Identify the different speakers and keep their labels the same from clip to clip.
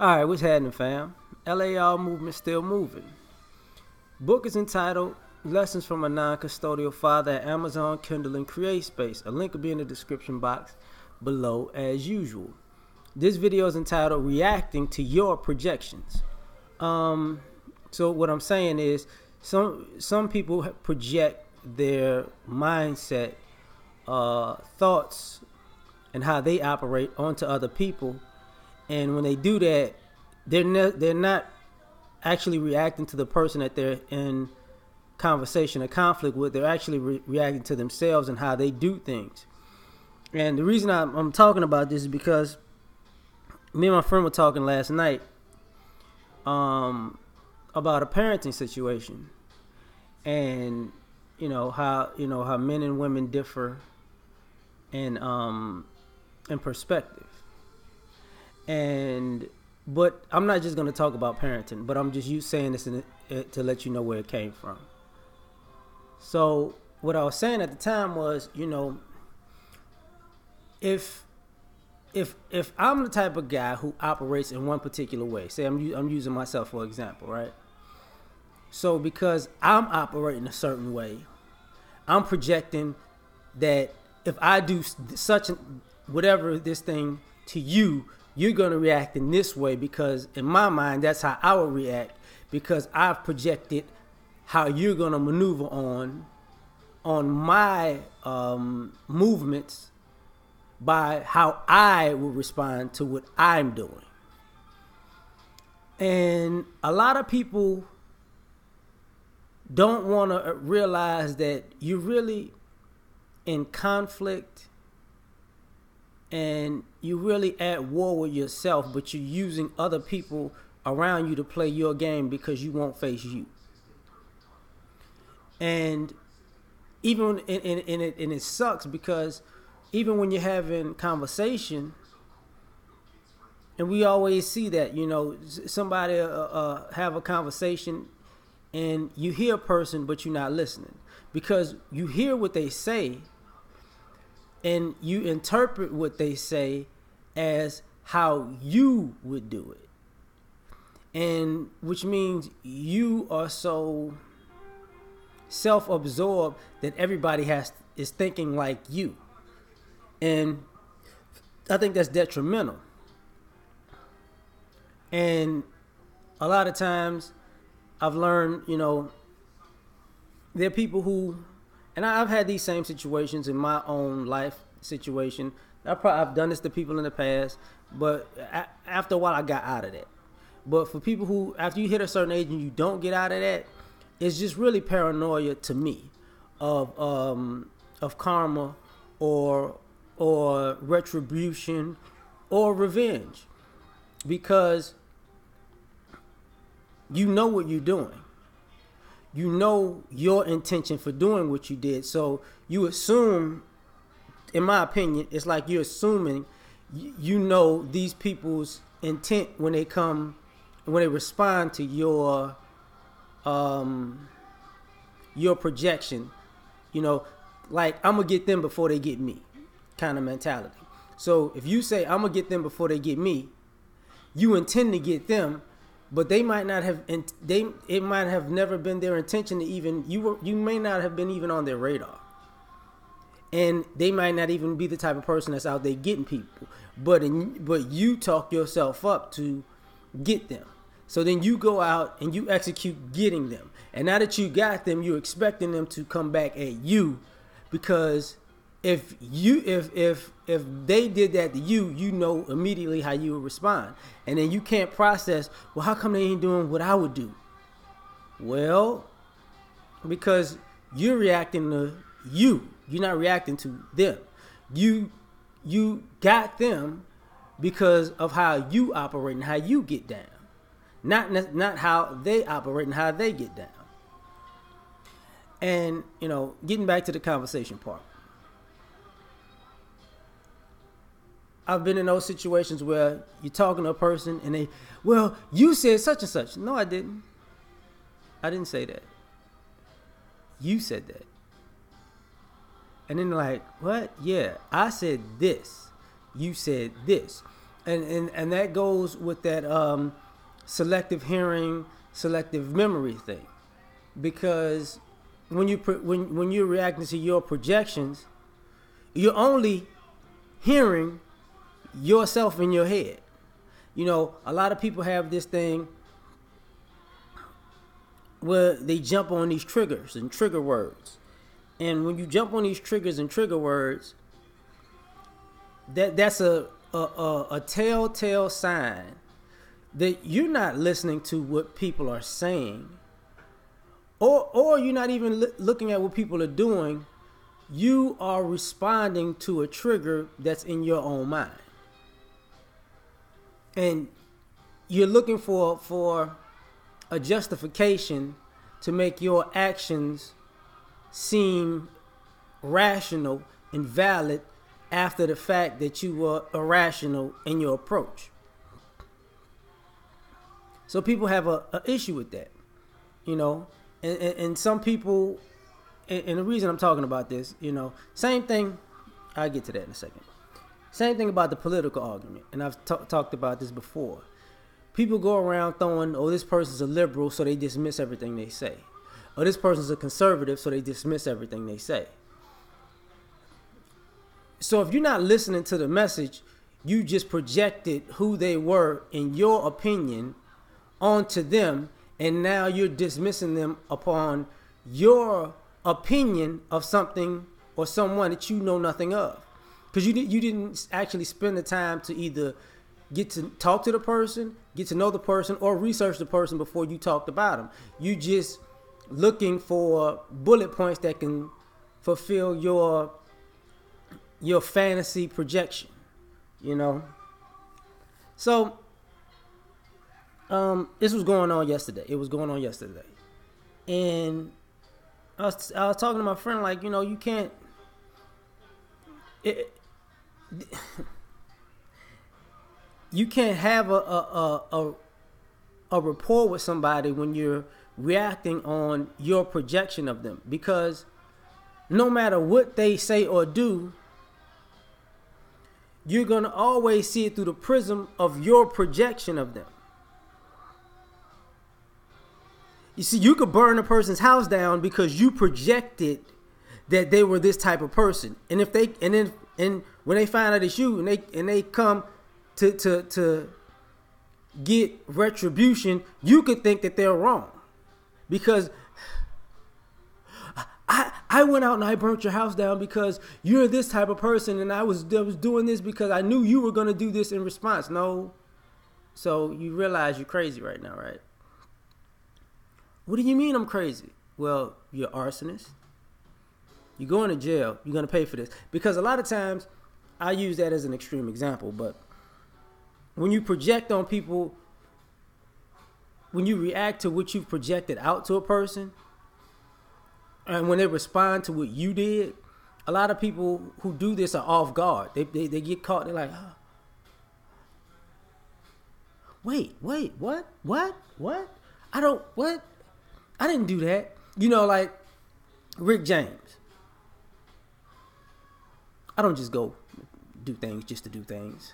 Speaker 1: All right, what's happening, fam? L.A.R. movement still moving. Book is entitled Lessons from a Non-Custodial Father at Amazon, Kindle, and CreateSpace. A link will be in the description box below as usual. This video is entitled Reacting to Your Projections. So what I'm saying is some people project their mindset, thoughts, and how they operate onto other people. And when they do that, they're not actually reacting to the person that they're in conversation or conflict with. They're actually reacting to themselves and how they do things. And the reason I'm talking about this is because me and my friend were talking last night about a parenting situation, and how men and women differ in perspective. But I'm not just going to talk about parenting, but I'm just saying this to let you know where it came from. So what I was saying at the time was, if I'm the type of guy who operates in one particular way, say I'm using myself for example, right? So because I'm operating a certain way, I'm projecting that if I do such whatever this thing to you, you're going to react in this way, because in my mind, that's how I would react, because I've projected how you're going to maneuver on my movements by how I will respond to what I'm doing. And a lot of people don't want to realize that you're really in conflict and you're really at war with yourself, but you're using other people around you to play your game because you won't face you. And even it sucks, because even when you're having conversation, and we always see that, somebody have a conversation and you hear a person, but you're not listening, because you hear what they say and you interpret what they say as how you would do it. And which means you are so self-absorbed that everybody is thinking like you. And I think that's detrimental. And a lot of times I've learned, there are people who, and I've had these same situations in my own life situation. I've done this to people in the past, but after a while I got out of that. But for people who, after you hit a certain age and you don't get out of that, it's just really paranoia to me of karma or retribution or revenge, because you know what you're doing. You know your intention for doing what you did. So you assume, in my opinion, it's like you're assuming you know these people's intent when they respond to your projection. Like, I'm gonna get them before they get me kind of mentality. So if you say I'm gonna get them before they get me, you intend to get them, but they might not have. It might have never been their intention to even. You may not have been even on their radar, and they might not even be the type of person that's out there getting people. But you talk yourself up to get them. So then you go out and you execute getting them, and now that you got them, you're expecting them to come back at you, because if they did that to you, you know immediately how you would respond. And then you can't process, well, how come they ain't doing what I would do? Well, because you're reacting to you. You're not reacting to them. You got them because of how you operate and how you get down. Not how they operate and how they get down. And, getting back to the conversation part. I've been in those situations where you're talking to a person and they, well, you said such and such. No, I didn't. I didn't say that. You said that. And then they're like, what? Yeah, I said this. You said this. and that goes with that selective hearing, selective memory thing, because when you're reacting to your projections, you're only hearing yourself in your head. You know, a lot of people have this thing where they jump on these triggers and trigger words. And when you jump on these triggers and trigger words, that's a telltale sign that you're not listening to what people are saying, or you're not even looking at what people are doing. You are responding to a trigger that's in your own mind. And you're looking for a justification to make your actions seem rational and valid after the fact that you were irrational in your approach. So people have a issue with that, you know, and some people, and the reason I'm talking about this, you know, same thing, I'll get to that in a second. Same thing about the political argument, and I've talked about this before. People go around throwing, oh, this person's a liberal, so they dismiss everything they say. Or this person's a conservative, so they dismiss everything they say. So if you're not listening to the message, you just projected who they were in your opinion onto them, and now you're dismissing them upon your opinion of something or someone that you know nothing of. Because you didn't actually spend the time to either get to talk to the person, get to know the person, or research the person before you talked about them. You just looking for bullet points that can fulfill your fantasy projection, you know. So this was going on yesterday. It was going on yesterday, and I was talking to my friend, like, you know, you can't. You can't have a rapport with somebody when you're reacting on your projection of them, because no matter what they say or do, you're going to always see it through the prism of your projection of them. You see, you could burn a person's house down because you projected that they were this type of person. And if they and when they find out it's you, and they come to get retribution, you could think that they're wrong. Because I went out and I burnt your house down because you're this type of person, and I was doing this because I knew you were going to do this in response. No. So you realize you're crazy right now, right? What do you mean I'm crazy? Well, you're arsonist. You're going to jail. You're going to pay for this. Because a lot of times, I use that as an extreme example, but when you project on people, when you react to what you've projected out to a person, and when they respond to what you did, a lot of people who do this are off guard. They get caught. They're like, oh. Wait, what? I didn't do that. You know, like Rick James. I don't just go do things just to do things.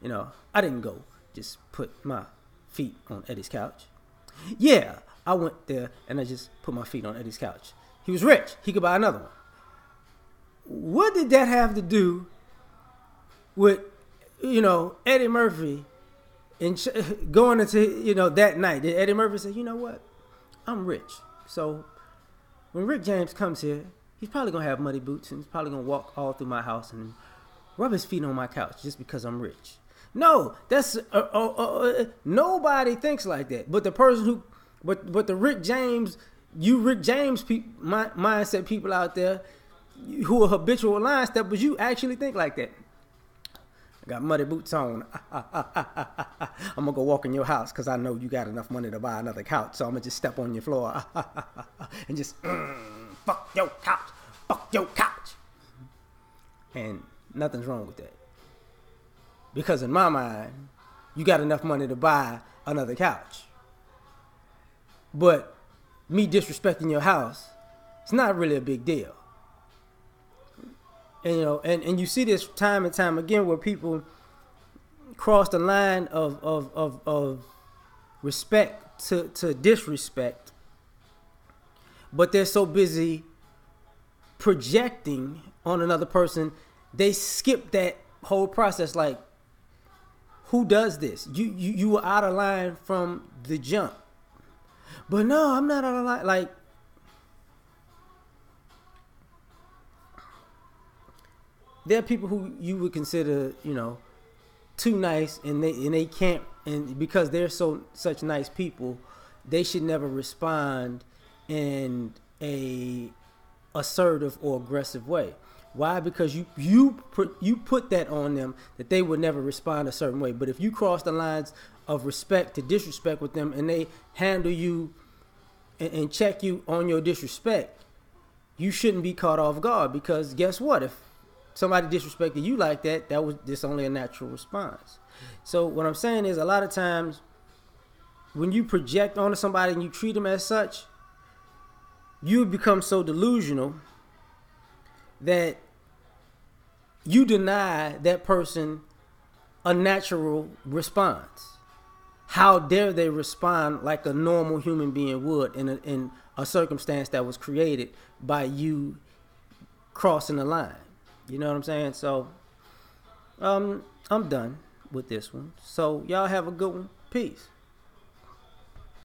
Speaker 1: You know, I didn't go just put my feet on Eddie's couch. Yeah, I went there and I just put my feet on Eddie's couch. He was rich. He could buy another one. What did that have to do with, you know, Eddie Murphy and going into, you know, that night? Did Eddie Murphy say, you know what? I'm rich. So when Rick James comes here, he's probably going to have muddy boots, and he's probably going to walk all through my house and rub his feet on my couch just because I'm rich. No, that's nobody thinks like that. But the person who, but the Rick James, mindset people out there who are habitual lying steppers, you actually think like that. I got muddy boots on. I'm going to go walk in your house because I know you got enough money to buy another couch. So I'm going to just step on your floor and just, fuck your couch. Fuck your couch. And nothing's wrong with that. Because in my mind, you got enough money to buy another couch. But me disrespecting your house, it's not really a big deal. And you know, and you see this time and time again where people cross the line of respect to disrespect, but they're so busy projecting on another person, they skip that whole process. Like, who does this? You were out of line from the jump. But no, I'm not out of line. Like, there are people who you would consider, too nice, and they can't, and because they're such nice people, they should never respond in a assertive or aggressive way. Why? Because you put that on them, that they would never respond a certain way. But if you cross the lines of respect to disrespect with them, and they handle you and check you on your disrespect, you shouldn't be caught off guard, because guess what? If somebody disrespected you like that, that was just only a natural response. So what I'm saying is, a lot of times when you project onto somebody and you treat them as such, you become so delusional that you deny that person a natural response. How dare they respond like a normal human being would in a circumstance that was created by you crossing the line? You know what I'm saying? So I'm done with this one. So y'all have a good one. Peace.